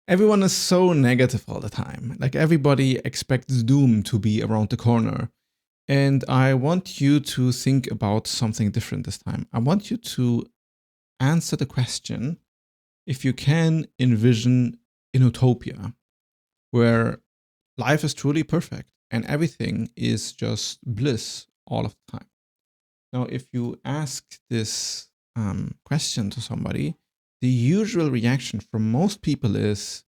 Everyone is so negative all the time. Like everybody expects doom to be around the corner. And I want you to think about something different this time. I want you to answer the question if you can envision an utopia where life is truly perfect and everything is just bliss all of the time. Now, if you ask this question to somebody, the usual reaction from most people is,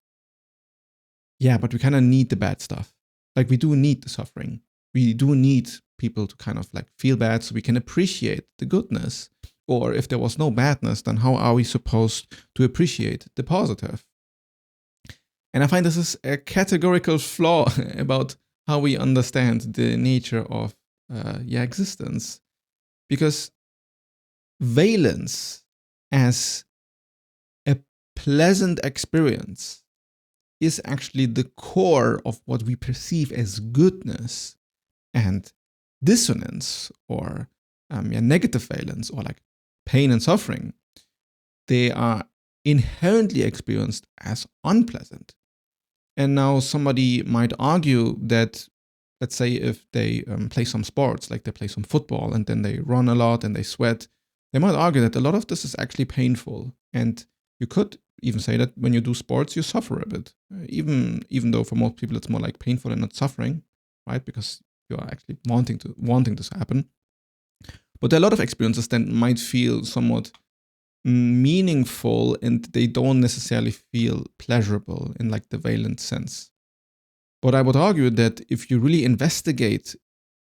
yeah, but we kind of need the bad stuff. Like we do need the suffering. We do need people to kind of like feel bad so we can appreciate the goodness. Or if there was no badness, then how are we supposed to appreciate the positive? And I find this is a categorical flaw about how we understand the nature of existence. Because valence as a pleasant experience is actually the core of what we perceive as goodness, and dissonance or negative valence or like pain and suffering, they are inherently experienced as unpleasant. And now somebody might argue that, let's say if they play some sports, like they play some football and then they run a lot and they sweat, they might argue that a lot of this is actually painful. And you could even say that when you do sports, you suffer a bit, even though for most people it's more like painful and not suffering, right? Because you are actually wanting this to happen. But there are a lot of experiences that might feel somewhat meaningful and they don't necessarily feel pleasurable in like the valent sense. But I would argue that if you really investigate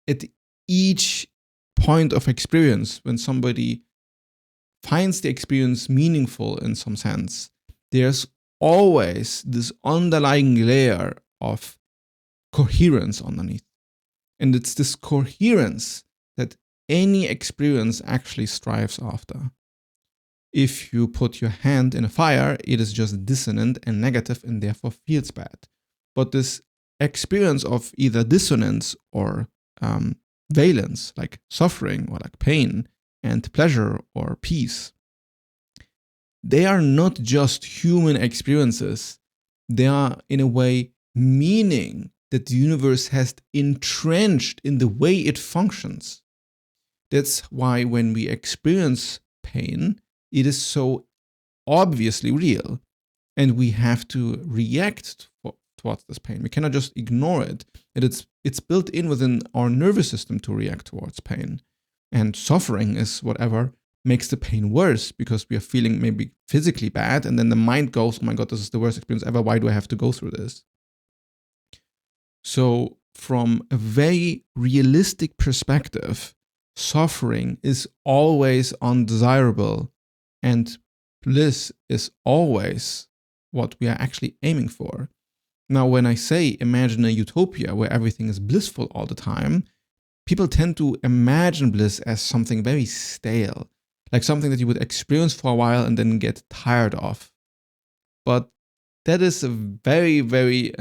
at each point of experience, when somebody finds the experience meaningful in some sense, there's always this underlying layer of coherence underneath. And it's this coherence that any experience actually strives after. If you put your hand in a fire, it is just dissonant and negative and therefore feels bad. But this experience of either dissonance or valence, like suffering or like pain and pleasure or peace, they are not just human experiences. They are, in a way, meaning that the universe has entrenched in the way it functions. That's why when we experience pain, it is so obviously real, and we have to react towards this pain. We cannot just ignore it. It's built in within our nervous system to react towards pain. And suffering is whatever makes the pain worse, because we are feeling maybe physically bad, and then the mind goes, oh my God, this is the worst experience ever. Why do I have to go through this? So from a very realistic perspective, suffering is always undesirable, and bliss is always what we are actually aiming for. Now, when I say imagine a utopia where everything is blissful all the time, people tend to imagine bliss as something very stale, like something that you would experience for a while and then get tired of. But that is a very, very,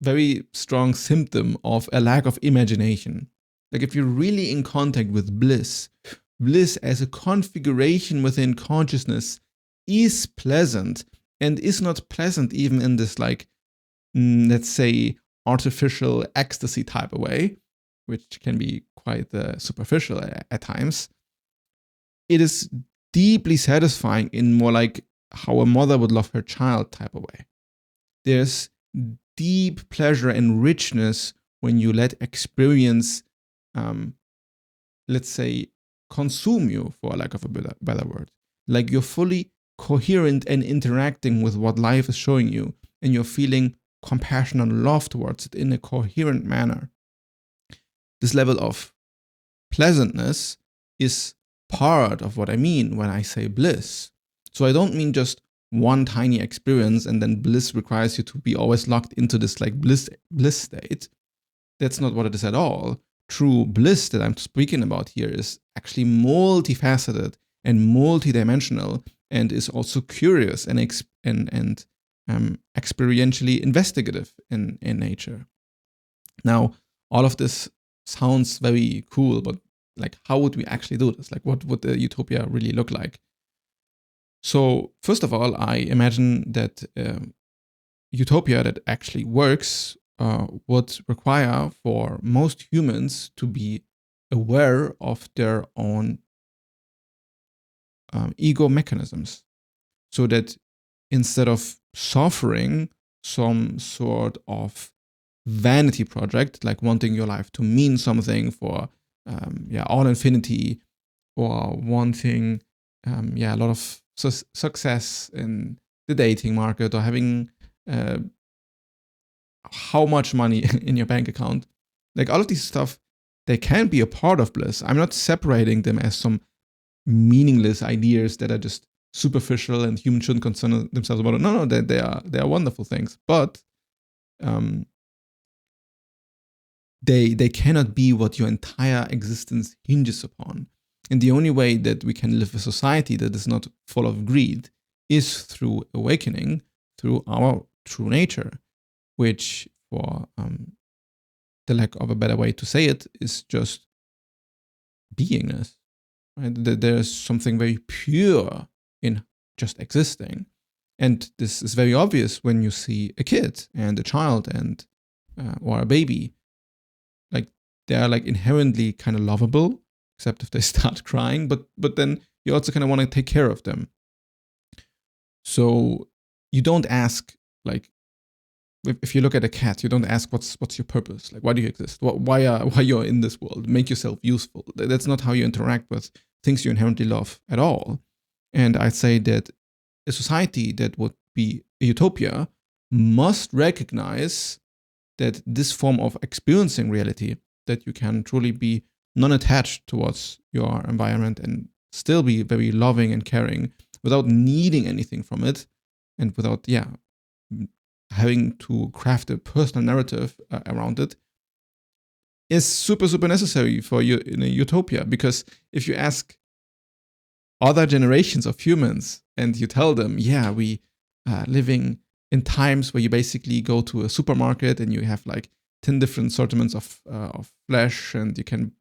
very strong symptom of a lack of imagination. Like if you're really in contact with bliss, bliss as a configuration within consciousness is pleasant, and is not pleasant even in this like, let's say, artificial ecstasy type of way, which can be quite superficial at times. It is deeply satisfying in more like how a mother would love her child type of way. There's deep pleasure and richness when you let experience, let's say, consume you, for lack of a better word. Like you're fully coherent and interacting with what life is showing you, and you're feeling compassion and love towards it in a coherent manner. This level of pleasantness is part of what I mean when I say bliss. So I don't mean just one tiny experience and then bliss requires you to be always locked into this like bliss state. That's not what it is at all. True bliss that I'm speaking about here is actually multifaceted and multidimensional, and is also curious and experientially investigative in nature. Now, all of this sounds very cool, but like, how would we actually do this? Like, what would the utopia really look like? So, first of all, I imagine that utopia that actually works would require for most humans to be aware of their own ego mechanisms, so that instead of suffering some sort of vanity project, like wanting your life to mean something for all infinity, or wanting a lot of success in the dating market, or having how much money in your bank account, like all of these stuff, they can be a part of bliss. I'm not separating them as some meaningless ideas that are just superficial and humans shouldn't concern themselves about it. No, they are wonderful things, but they cannot be what your entire existence hinges upon. And the only way that we can live a society that is not full of greed is through awakening, through our true nature, which, for the lack of a better way to say it, is just beingness. Right? There's something very pure in just existing. And this is very obvious when you see a kid and a child and or a baby. Like, they are like inherently kind of lovable, except if they start crying, but then you also kind of want to take care of them. So you don't ask, like, if you look at a cat, you don't ask what's your purpose, like, why do you exist, why you're in this world, make yourself useful. That's not how you interact with things you inherently love at all. And I'd say that a society that would be a utopia must recognize that this form of experiencing reality, that you can truly be non-attached towards your environment and still be very loving and caring without needing anything from it, and without having to craft a personal narrative around it, is super, super necessary for you in a utopia. Because if you ask other generations of humans and you tell them, we living in times where you basically go to a supermarket and you have like 10 different assortments of flesh, and you can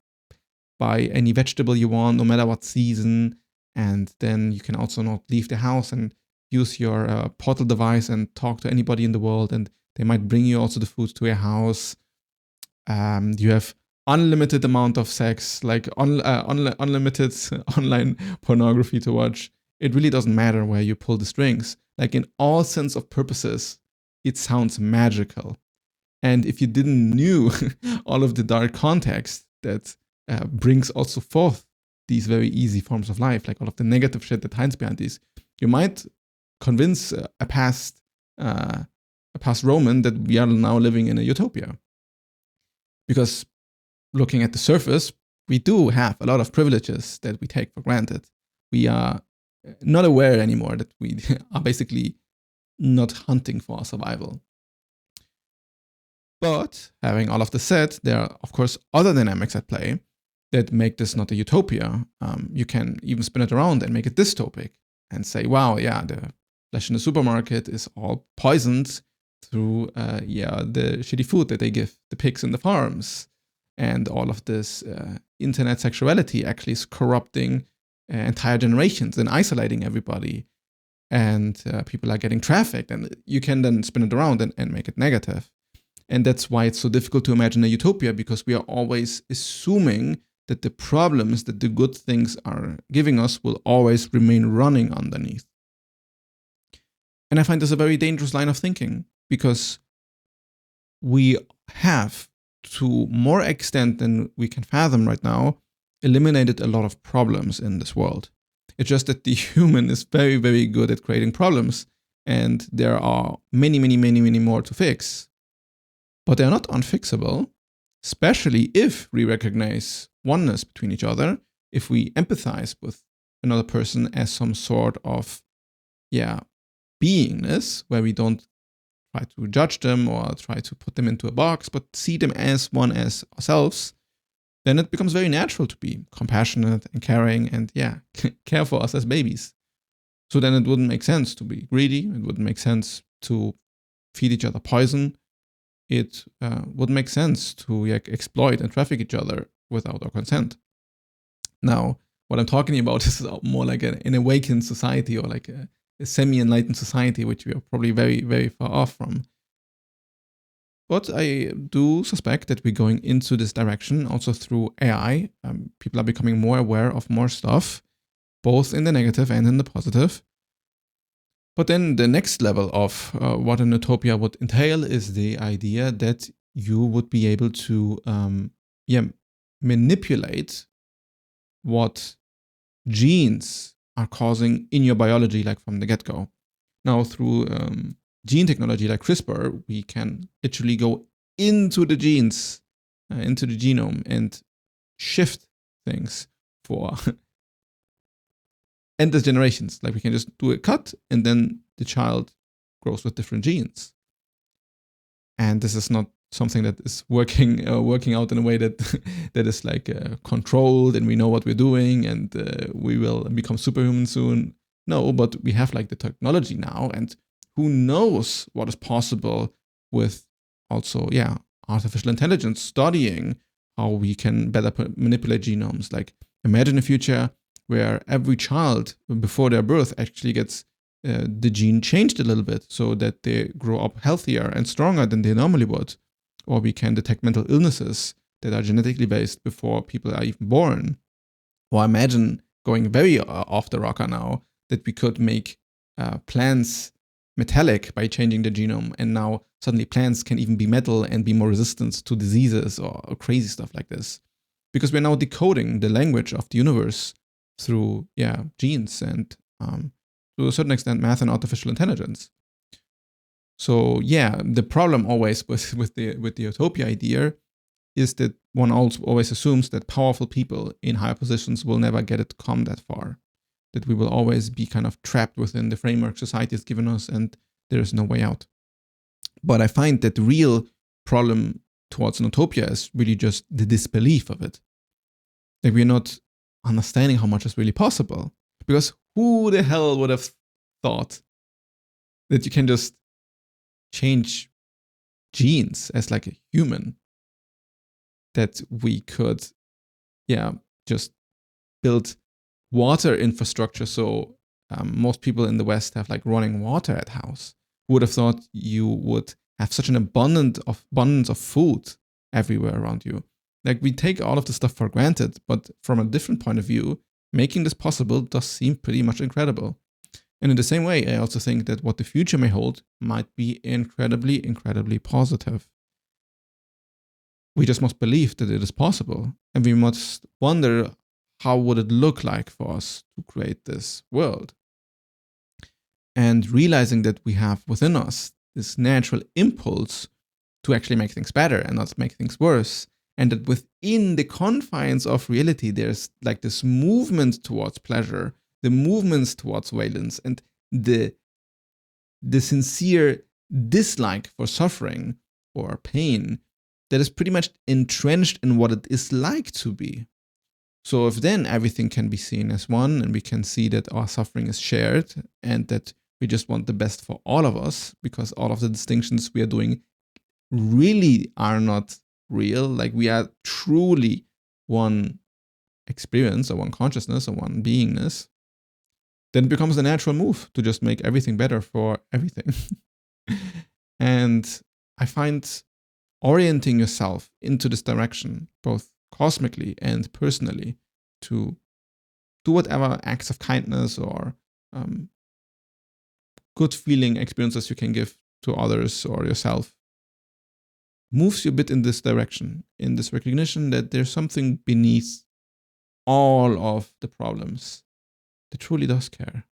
buy any vegetable you want, no matter what season, and then you can also not leave the house and use your portal device and talk to anybody in the world, and they might bring you also the food to your house. You have unlimited amount of sex, like unlimited online pornography to watch. It really doesn't matter where you pull the strings. Like, in all sense of purposes, it sounds magical. And if you didn't knew all of the dark context that brings also forth these very easy forms of life, like all of the negative shit that hides behind these, you might convince a past Roman that we are now living in a utopia. Because looking at the surface, we do have a lot of privileges that we take for granted. We are not aware anymore that we are basically not hunting for our survival. But having all of this said, there are, of course, other dynamics at play that make this not a utopia. You can even spin it around and make it dystopic and say, wow, the flesh in the supermarket is all poisoned through the shitty food that they give the pigs in the farms. And all of this internet sexuality actually is corrupting entire generations and isolating everybody. And people are getting trafficked. And you can then spin it around and make it negative. And that's why it's so difficult to imagine a utopia, because we are always assuming that the problems that the good things are giving us will always remain running underneath. And I find this a very dangerous line of thinking, because we have, to more extent than we can fathom right now, eliminated a lot of problems in this world. It's just that the human is very, very good at creating problems, and there are many, many, many, many more to fix. But they're not unfixable, especially if we recognize oneness between each other, if we empathize with another person as some sort of, beingness, where we don't try to judge them or try to put them into a box, but see them as one as ourselves, then it becomes very natural to be compassionate and caring and, care for us as babies. So then it wouldn't make sense to be greedy. It wouldn't make sense to feed each other poison. It wouldn't make sense to exploit and traffic each other without our consent. Now, what I'm talking about is more like an awakened society, or like semi-enlightened society, which we are probably very, very far off from. But I do suspect that we're going into this direction also through AI. People are becoming more aware of more stuff, both in the negative and in the positive. But then the next level of what an utopia would entail is the idea that you would be able to manipulate what genes are causing in your biology, like from the get-go. Now, through gene technology like CRISPR, we can literally go into the genes, into the genome, and shift things for endless generations. Like we can just do a cut, and then the child grows with different genes. And this is not something that is working out in a way that that is like controlled, and we know what we're doing, and we will become superhuman soon. No, but we have like the technology now, and who knows what is possible with also, artificial intelligence studying how we can better manipulate genomes. Like imagine a future where every child before their birth actually gets the gene changed a little bit so that they grow up healthier and stronger than they normally would. Or we can detect mental illnesses that are genetically based before people are even born. Or imagine going very off the rocker now that we could make plants metallic by changing the genome, and now suddenly plants can even be metal and be more resistant to diseases or crazy stuff like this. Because we're now decoding the language of the universe through genes and to a certain extent math and artificial intelligence. So the problem always with the utopia idea is that one also always assumes that powerful people in higher positions will never get it to come that far. That we will always be kind of trapped within the framework society has given us, and there is no way out. But I find that the real problem towards an utopia is really just the disbelief of it. Like we're not understanding how much is really possible. Because who the hell would have thought that you can just change genes as like a human? That we could, just build water infrastructure so most people in the West have like running water at house. Who would have thought you would have such an abundance of food everywhere around you? Like we take all of this stuff for granted, but from a different point of view, making this possible does seem pretty much incredible. And in the same way, I also think that what the future may hold might be incredibly, incredibly positive. We just must believe that it is possible, and we must wonder how would it look like for us to create this world. And realizing that we have within us this natural impulse to actually make things better and not make things worse, and that within the confines of reality, there's like this movement towards pleasure, the movements towards valence, and the sincere dislike for suffering or pain that is pretty much entrenched in what it is like to be. So if then everything can be seen as one, and we can see that our suffering is shared, and that we just want the best for all of us, because all of the distinctions we are doing really are not real, like we are truly one experience or one consciousness or one beingness, then it becomes a natural move to just make everything better for everything. And I find orienting yourself into this direction, both cosmically and personally, to do whatever acts of kindness or good feeling experiences you can give to others or yourself, moves you a bit in this direction, in this recognition that there's something beneath all of the problems that truly does care.